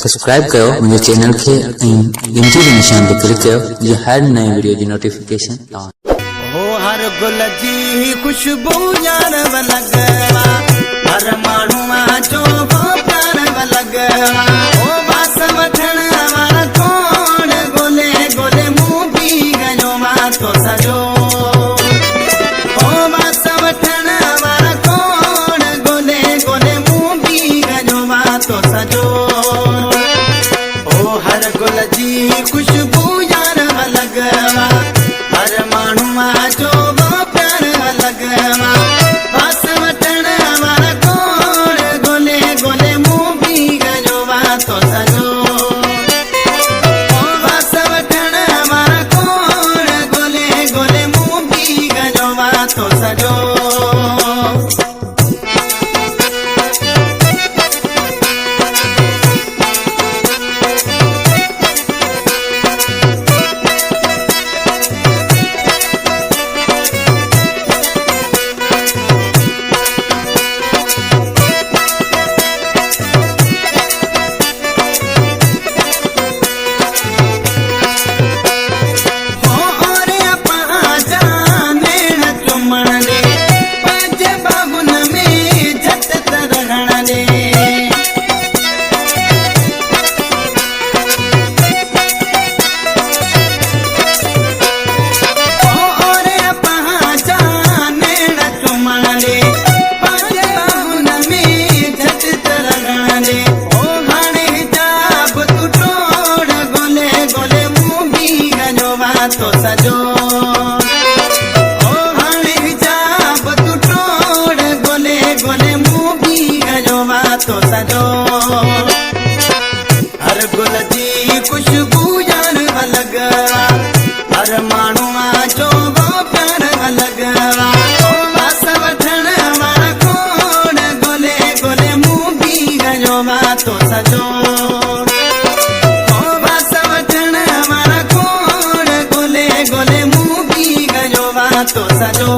subscribe कयो मुझे channel के घंटी के निशान पे क्लिक कयो जो हर नई वीडियो की नोटिफिकेशन हो हर गुल जी खुशबू यार लगवा हर माण्हू जो प्यार लगवा ओ बास वठण वारा कोण गोले गोले मुंह पी गयो मां तो सजो ओ बास वठण वारा कोण गोले गोले मुंह पी गयो मां तो सजो ओ हर गुल जी खुशबू यार लगवा हर माण्हू जो प्यार लगवा बास वठण वारा कोण गोले गोले मुंह पी गयो मां तो सजो ओ बास वठण वारा कोण गोले गोले मुंह पी गयो मां तो सजो तो सजो ओ हाणे हिजाब तू टोड़ गोले गोले मुंह पी गयो मां तो सजो हर गुल जी खुशबू यार लगवा हर माण्हू जो प्यार लगवा ओ बास वठण वारा कोण गोले गोले मुंह पी गयो मां तो सजो गोले मुंह पी गयो मां तो सजो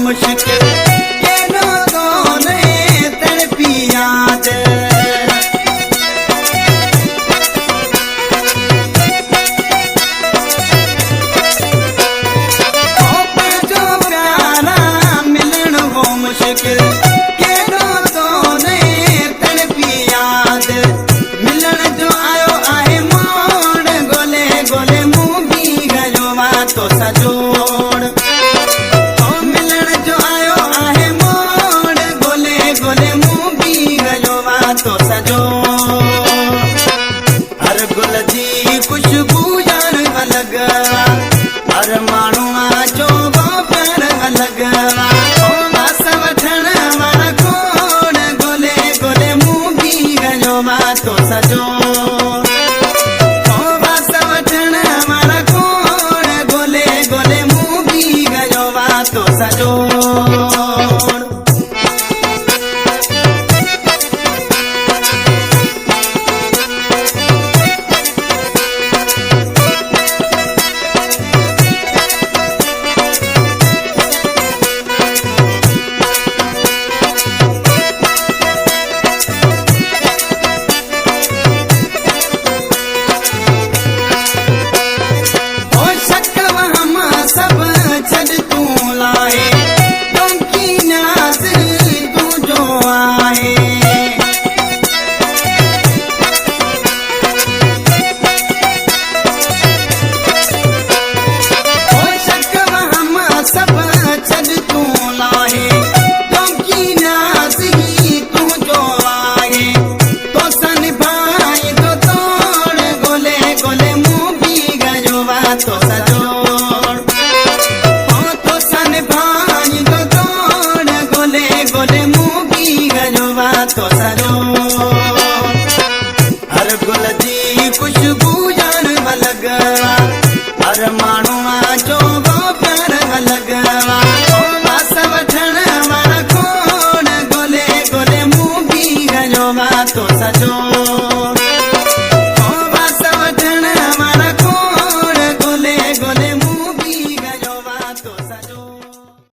मुश्किल ये लोगों ने तड़पी याद जो प्यारा मिलन वो मुश्किल ये लोगों ने तड़पी याद मिलन जो आयो आहे मोड़ गोले गोले मुंह पी गयो मां तो सजोड़ तो सजो हर गुल जी खुशबू यार लगवा हर माण्हू जो प्यार लगवा ओ बास वठण वारा कोण गोले गोले मुंह पी गयो मां तो सजो जी खुशबू जान लॻवा हर माण्हू